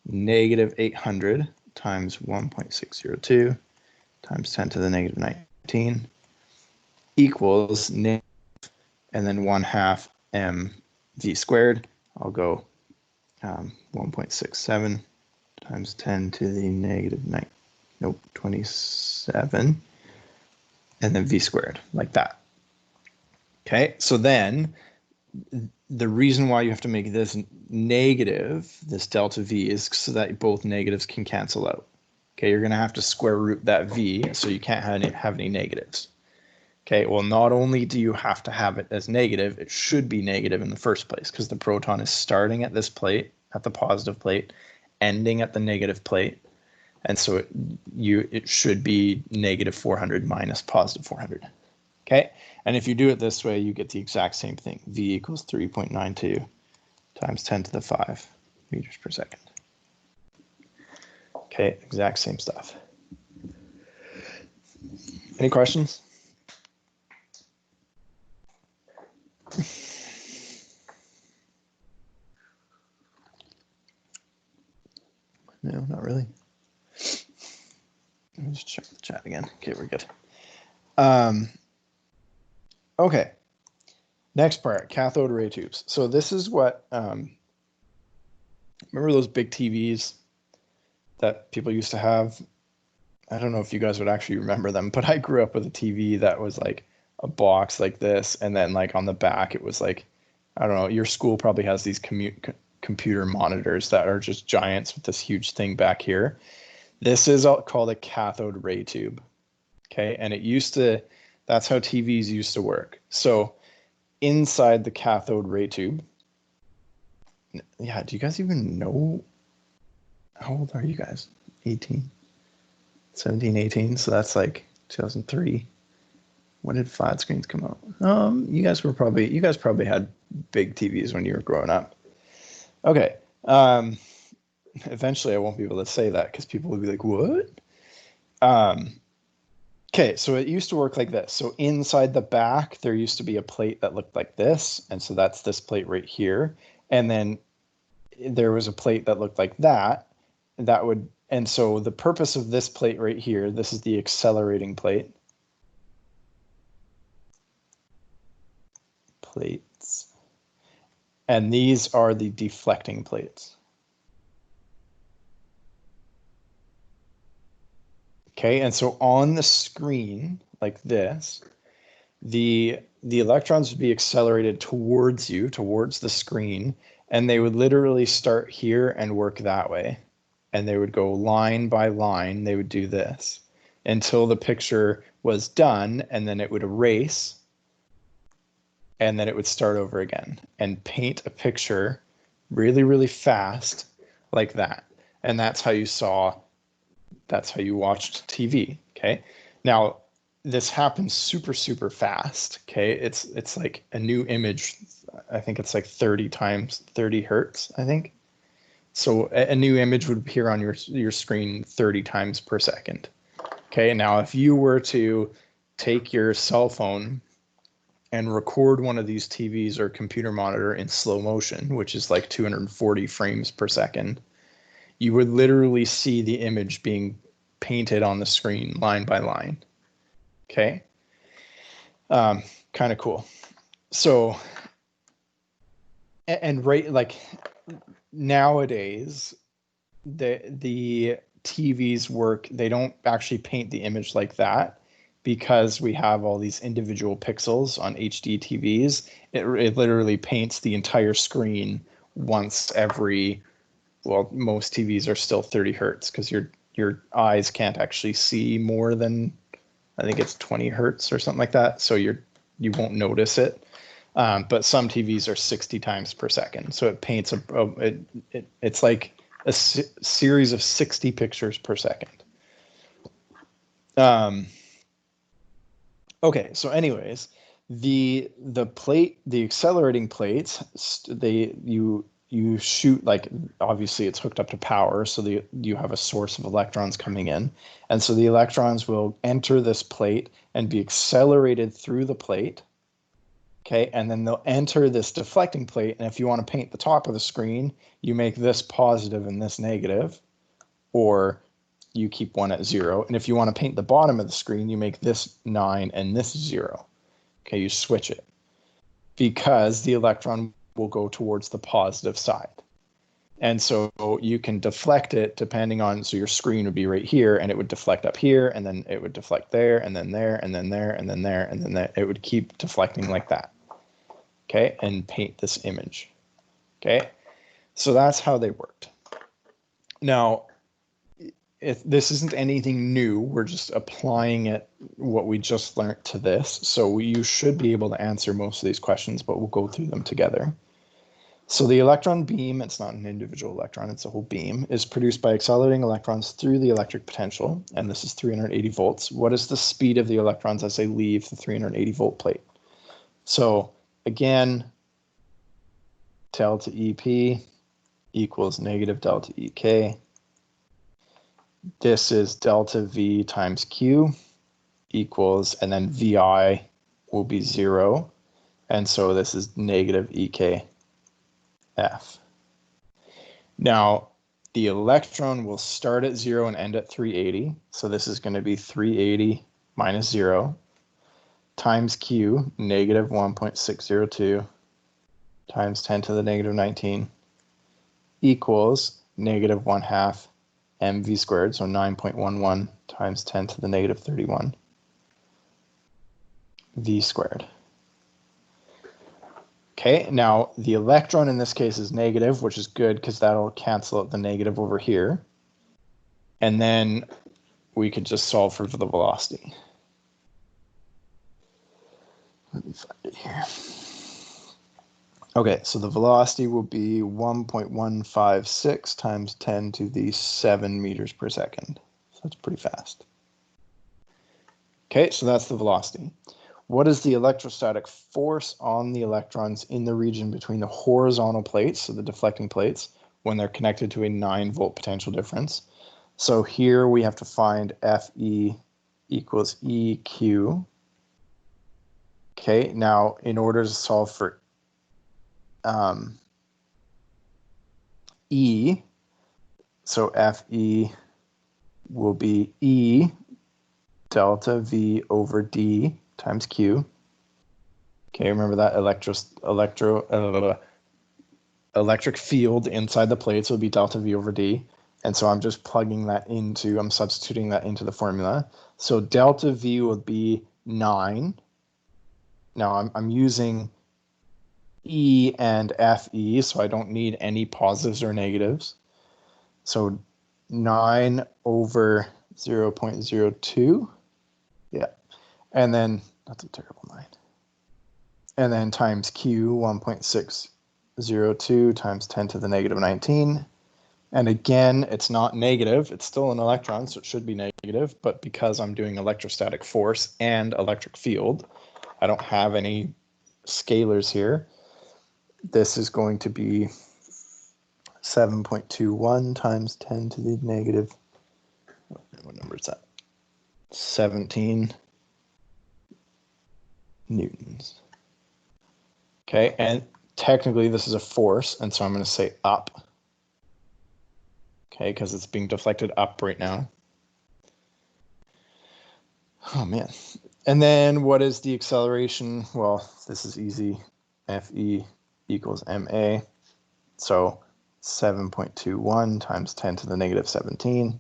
negative 800 times 1.602 times 10 to the negative 19 equals negative, and then 1/2 mv squared. I'll go 1.67 times 10 to the negative 9, nope, 27, and then v squared, like that. Okay, so then the reason why you have to make this negative, this delta v, is so that both negatives can cancel out. Okay, you're going to have to square root that v, so you can't have any negatives. Okay, well, not only do you have to have it as negative, it should be negative in the first place because the proton is starting at this plate, at the positive plate, ending at the negative plate. And so it should be negative 400 minus positive 400. Okay, and if you do it this way, you get the exact same thing. V equals 3.92 times 10 to the 5 meters per second. Okay, exact same stuff. Any questions? No, not really. Let me just check the chat again. Okay, we're good. Okay. Next part, cathode ray tubes. So this is what, remember those big TVs that people used to have? I don't know if you guys would actually remember them, but I grew up with a TV that was like a box like this, and then like on the back it was like, I don't know, your school probably has these computer monitors that are just giants with this huge thing back here. This is called a cathode ray tube. Okay, and that's how TVs used to work. So inside the cathode ray tube, yeah, do you guys even know, how old are you guys? 18, 17, 18, so that's like 2003. When did flat screens come out? You guys probably had big TVs when you were growing up. Okay. Eventually I won't be able to say that because people will be like, what? Okay, so it used to work like this. So inside the back, there used to be a plate that looked like this. And so that's this plate right here. And then there was a plate that looked like that. And so the purpose of this plate right here, this is the accelerating plate. Plates. And these are the deflecting plates. Okay, and so on the screen like this, the electrons would be accelerated towards you, towards the screen, and they would literally start here and work that way. And they would go line by line, they would do this until the picture was done, and then it would erase, and then it would start over again and paint a picture really, really fast like that. And that's how you watched TV, okay? Now, this happens super, super fast, okay? It's like a new image, I think it's like 30 times 30 hertz, I think. So a new image would appear on your screen 30 times per second. Okay, now if you were to take your cell phone and record one of these TVs or computer monitor in slow motion, which is like 240 frames per second, you would literally see the image being painted on the screen line by line. Okay, kind of cool. So, and right, like nowadays, the TVs work, they don't actually paint the image like that because we have all these individual pixels on HD TVs. It literally paints the entire screen once every, well, most TVs are still 30 hertz because your eyes can't actually see more than, I think it's 20 hertz or something like that. So you won't notice it. But some TVs are 60 times per second. So it paints it's like a series of 60 pictures per second. Okay, so anyways, the accelerating plates, you shoot, like, obviously it's hooked up to power, so you have a source of electrons coming in, and so the electrons will enter this plate and be accelerated through the plate, Okay, and then they'll enter this deflecting plate, and if you want to paint the top of the screen, you make this positive and this negative, or you keep one at 0. And if you want to paint the bottom of the screen, you make this 9 and this 0. Okay, you switch it because the electron will go towards the positive side. And so you can deflect it depending on, so your screen would be right here and it would deflect up here, and then it would deflect there, and then there, and then there, and then there, and then there. It would keep deflecting like that. Okay, and paint this image. Okay, so that's how they worked. Now, if this isn't anything new, we're just applying it, what we just learned, to this. So you should be able to answer most of these questions, but we'll go through them together. So the electron beam, it's not an individual electron, it's a whole beam, is produced by accelerating electrons through the electric potential, and this is 380 volts. What is the speed of the electrons as they leave the 380 volt plate? So again, delta EP equals negative delta EK. This is delta V times Q equals, and then VI will be 0. And so this is negative EK F. Now, the electron will start at 0 and end at 380. So this is going to be 380 minus 0 times Q, negative 1.602 times 10 to the negative 19 equals negative 1/2 mv squared, so 9.11 times 10 to the negative 31 v squared. Okay, now the electron in this case is negative, which is good because that'll cancel out the negative over here. And then we could just solve for the velocity. Let me find it here. Okay, so the velocity will be 1.156 times 10 to the 7 meters per second. So that's pretty fast. Okay, so that's the velocity. What is the electrostatic force on the electrons in the region between the horizontal plates, so the deflecting plates, when they're connected to a 9-volt potential difference? So here we have to find Fe equals EQ. Okay, now in order to solve for E, so Fe will be E delta V over D times Q. Okay, remember that electric field inside the plates will be delta V over D. And so I'm just plugging that into, I'm substituting that into the formula. So delta V will be 9. Now I'm using E and Fe, so I don't need any positives or negatives. So 9 over 0.02. Yeah. And then, that's a terrible 9. And then times Q, 1.602 times 10 to the negative 19. And again, it's not negative. It's still an electron, so it should be negative. But because I'm doing electrostatic force and electric field, I don't have any scalars here. This is going to be 7.21 times 10 to the negative, what number is that? 17 newtons. Okay, and technically this is a force, and so I'm going to say up. Okay, because it's being deflected up right now. Oh man. And then what is the acceleration? Well, this is easy. Fe equals ma. So 7.21 times 10 to the negative 17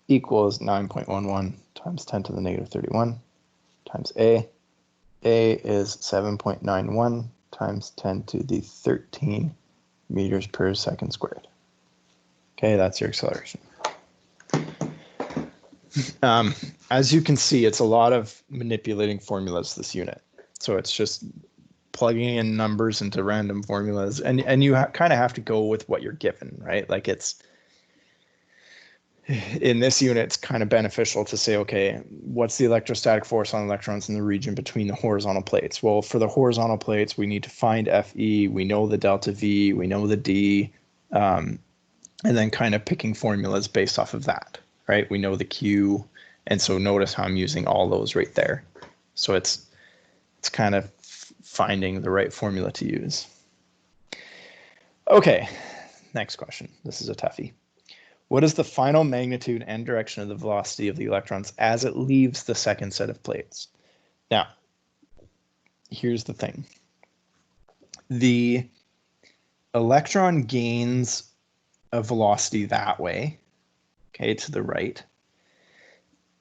equals 9.11 times 10 to the negative 31 times A. A is 7.91 times 10 to the 13 meters per second squared. Okay, that's your acceleration. As you can see, it's a lot of manipulating formulas, this unit. So it's just plugging in numbers into random formulas, and you kind of have to go with what you're given, right? Like it's, in this unit, it's kind of beneficial to say, okay, what's the electrostatic force on electrons in the region between the horizontal plates? Well, for the horizontal plates, we need to find Fe, we know the delta V, we know the D, and then kind of picking formulas based off of that, right? We know the Q, and so notice how I'm using all those right there. So it's kind of finding the right formula to use. Okay, next question. This is a toughie. What is the final magnitude and direction of the velocity of the electrons as it leaves the second set of plates? Now, here's the thing. The electron gains a velocity that way, okay, to the right.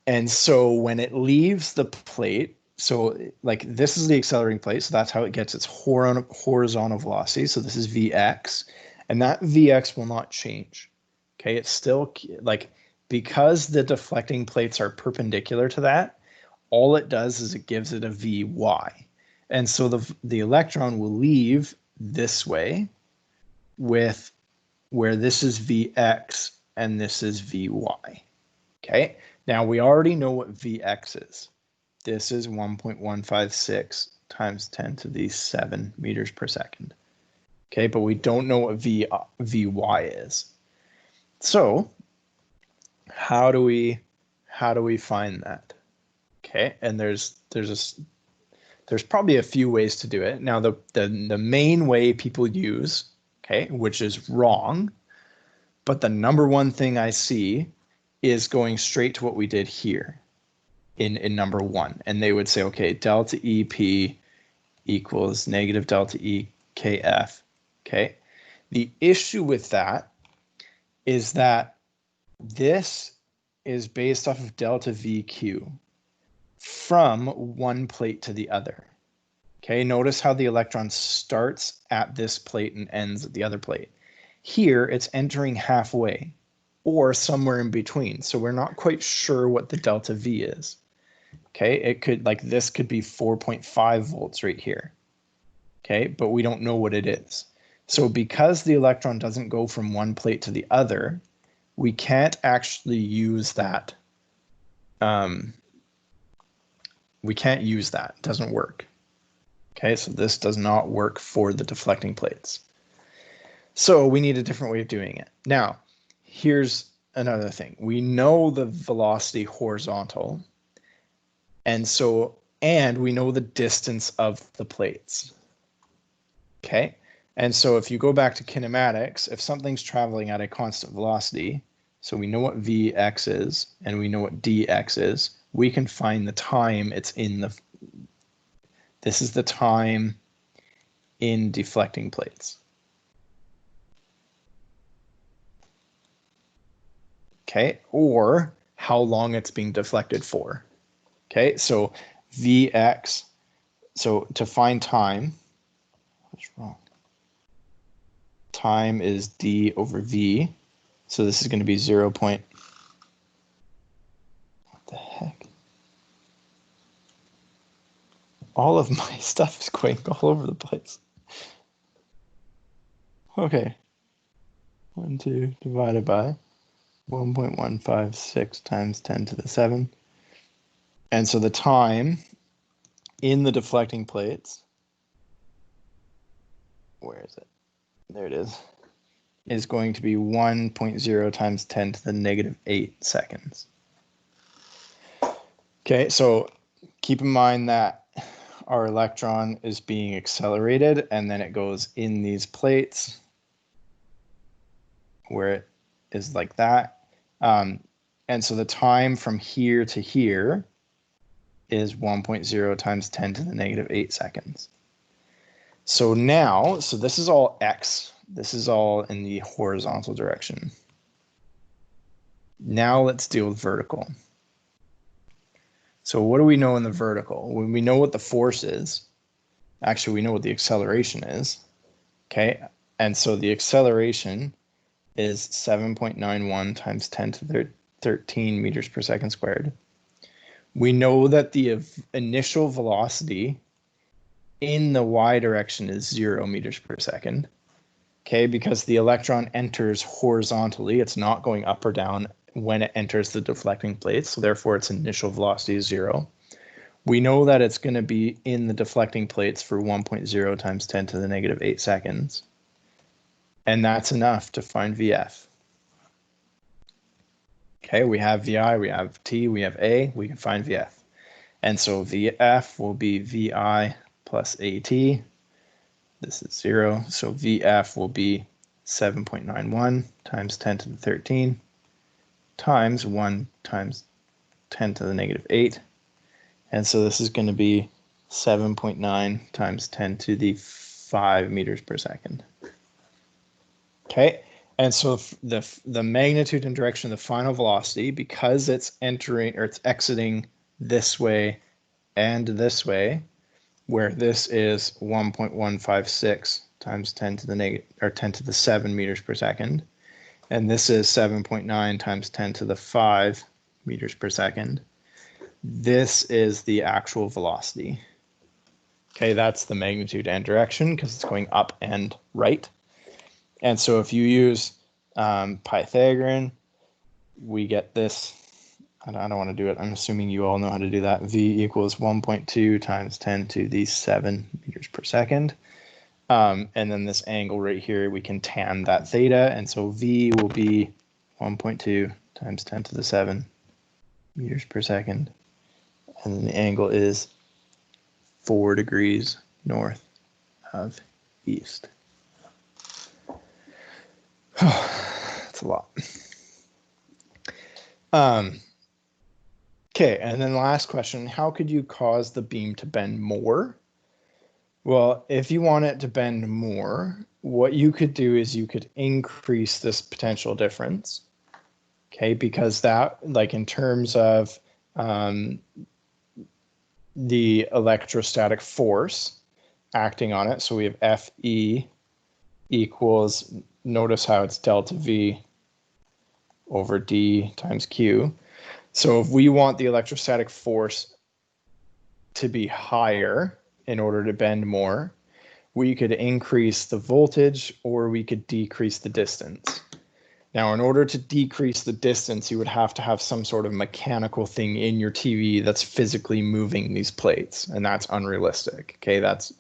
And so when it leaves the plate, so like this is the accelerating plate, so that's how it gets its horizontal velocity. So this is Vx, and that Vx will not change. Okay, it's still like, because the deflecting plates are perpendicular to that, all it does is it gives it a Vy. And so the electron will leave this way with where this is Vx and this is Vy. Okay, now we already know what Vx is. This is 1.156 times 10 to the 7 meters per second. Okay, but we don't know what Vy is. So how do we find that? Okay, and there's probably a few ways to do it. Now the main way people use, okay, which is wrong, but the number one thing I see is going straight to what we did here in number one. And they would say, okay, delta EP equals negative delta EKF. Okay. The issue with that is that this is based off of delta VQ from one plate to the other. Okay, notice how the electron starts at this plate and ends at the other plate. Here, it's entering halfway or somewhere in between. So we're not quite sure what the delta V is. Okay, it could, like, this could be 4.5 volts right here. Okay, but we don't know what it is. So because the electron doesn't go from one plate to the other, we can't actually use that. We can't use that. It doesn't work. Okay, so this does not work for the deflecting plates. So we need a different way of doing it. Now, here's another thing. We know the velocity horizontal, and we know the distance of the plates. Okay, and so if you go back to kinematics, if something's traveling at a constant velocity, so we know what Vx is and we know what dx is, we can find the time it's in the, this is the time in deflecting plates. Okay, or how long it's being deflected for. Okay, so Vx, so to find time, what's wrong? Time is d over v, so this is going to be 0. What the heck? All of my stuff is going all over the place. Okay, 1, 2 divided by 1.156 times 10 to the 7. And so the time in the deflecting plates, where is it? There it is going to be 1.0 times 10 to the negative 8 seconds. Okay, so keep in mind that our electron is being accelerated and then it goes in these plates where it is like that. And so the time from here to here is 1.0 times 10 to the negative 8 seconds. So now, so this is all x. This is all in the horizontal direction. Now let's deal with vertical. So what do we know in the vertical? When we know what the force is, actually we know what the acceleration is. Okay, and so the acceleration is 7.91 times 10 to the 13 meters per second squared. We know that the initial velocity in the y direction is 0 meters per second. Okay, because the electron enters horizontally, it's not going up or down when it enters the deflecting plates, so therefore its initial velocity is 0. We know that it's going to be in the deflecting plates for 1.0 times 10 to the negative 8 seconds. And that's enough to find VF. Okay, we have VI, we have T, we have A, we can find VF. And so VF will be VI plus AT. This is 0. So VF will be 7.91 times 10 to the 13 times 1 times 10 to the negative 8. And so this is going to be 7.9 times 10 to the 5 meters per second. Okay, and so the magnitude and direction of the final velocity, because it's entering or it's exiting this way and this way, where this is 1.156 times 10 to the negative or 10 to the 7 meters per second, and this is 7.9 times 10 to the 5 meters per second. This is the actual velocity. Okay, that's the magnitude and direction because it's going up and right. And so if you use Pythagorean, we get this. I don't want to do it. I'm assuming you all know how to do that. V equals 1.2 times 10 to the 7 meters per second. And then this angle right here, we can tan that theta. And so V will be 1.2 times 10 to the 7 meters per second. And then the angle is 4 degrees north of east. That's a lot. Okay, and then last question, how could you cause the beam to bend more? Well, if you want it to bend more, what you could do is you could increase this potential difference. Okay, because that, like in terms of the electrostatic force acting on it, so we have Fe equals, notice how it's delta V over D times Q. So if we want the electrostatic force to be higher in order to bend more, we could increase the voltage or we could decrease the distance. Now, in order to decrease the distance, you would have to have some sort of mechanical thing in your TV that's physically moving these plates, and that's unrealistic. Okay, that's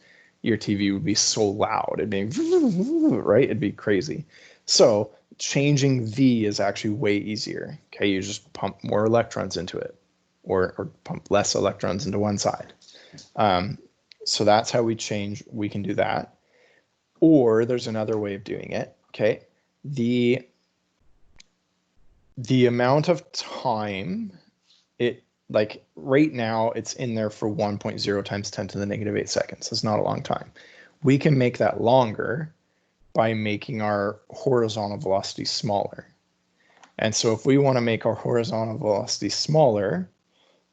your TV would be so loud, it'd be right, it'd be crazy. So changing V is actually way easier. Okay, you just pump more electrons into it, or pump less electrons into one side. So that's how we change. We can do that. Or there's another way of doing it. Okay, the amount of time it, like right now it's in there for 1.0 times 10 to the negative 8 seconds. It's not a long time. We can make that longer by making our horizontal velocity smaller. And so if we want to make our horizontal velocity smaller,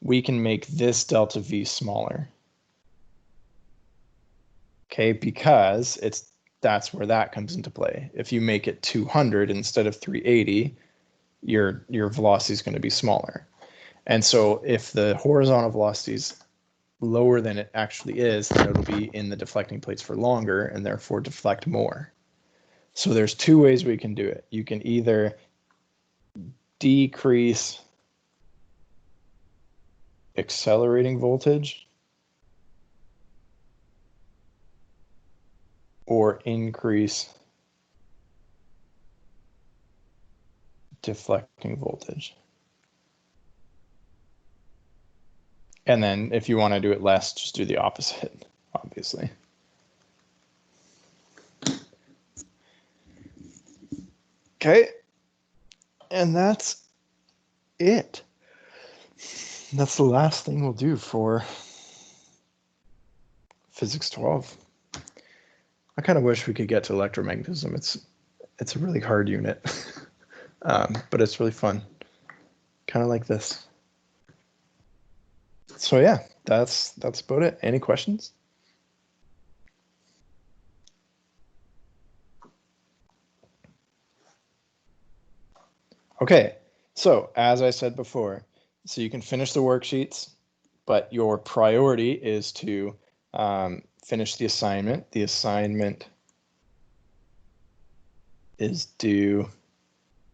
we can make this delta V smaller. Okay, because that's where that comes into play. If you make it 200 instead of 380, your velocity is going to be smaller. And so if the horizontal velocity is lower than it actually is, then it'll be in the deflecting plates for longer and therefore deflect more. So there's two ways we can do it. You can either decrease accelerating voltage or increase deflecting voltage. And then if you want to do it less, just do the opposite, obviously. Okay, and that's it. That's the last thing we'll do for Physics 12. I kind of wish we could get to electromagnetism. It's a really hard unit, but it's really fun. Kind of like this. So yeah, that's about it. Any questions? Okay, so as I said before, so you can finish the worksheets, but your priority is to finish the assignment. The assignment is due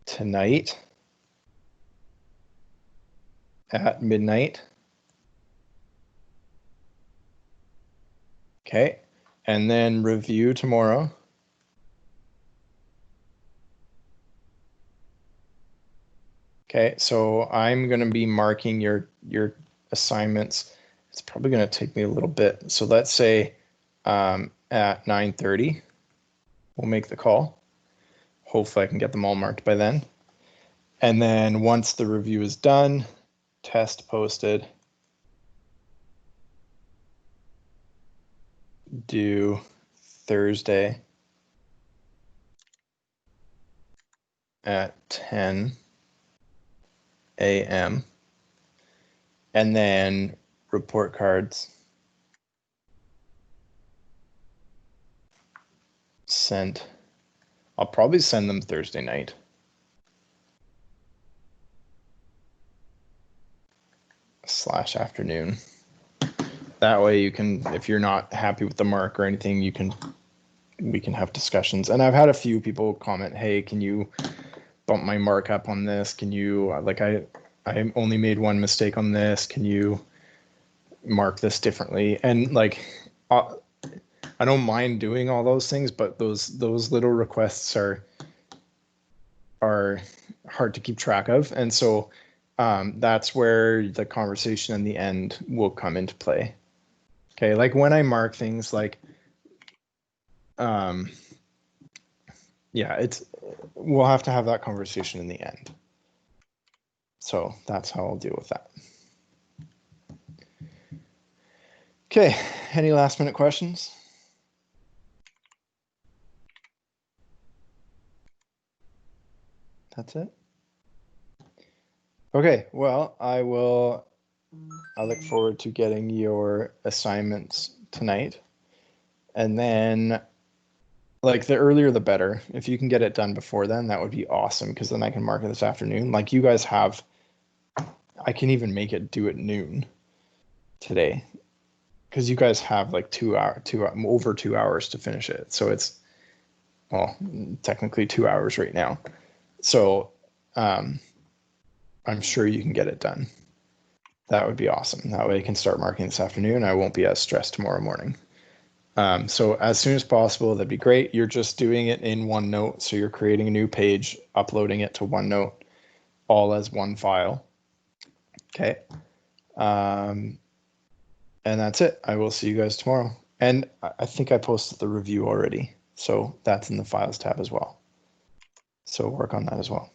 tonight at midnight. Okay, and then review tomorrow. Okay, so I'm going to be marking your assignments it's probably going to take me a little bit. So let's say at 9:30, we'll make the call. Hopefully I can get them all marked by then. And then once the review is done, test posted, due Thursday at 10 a.m. And then report cards sent. I'll probably send them Thursday night. / afternoon. That way you can, if you're not happy with the mark or anything, we can have discussions. And I've had a few people comment, hey, can you bump my mark up on this? Can you, like, I only made one mistake on this. Can you mark this differently? And like, I don't mind doing all those things, but those little requests are hard to keep track of. And so that's where the conversation in the end will come into play. Okay, like when I mark things like, yeah, we'll have to have that conversation in the end. So that's how I'll deal with that. Okay, any last minute questions? That's it? Okay, well, I look forward to getting your assignments tonight. And then, like, the earlier the better. If you can get it done before then, that would be awesome, because then I can mark it this afternoon. Like, you guys have, I can even make it due at noon today, because you guys have like over 2 hours to finish it. So it's, well, technically 2 hours right now. So I'm sure you can get it done. That would be awesome. That way I can start marking this afternoon. I won't be as stressed tomorrow morning. So as soon as possible, that'd be great. You're just doing it in OneNote. So you're creating a new page, uploading it to OneNote, all as one file. Okay. And that's it. I will see you guys tomorrow. And I think I posted the review already. So that's in the files tab as well. So work on that as well.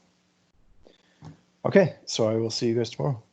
Okay. So I will see you guys tomorrow.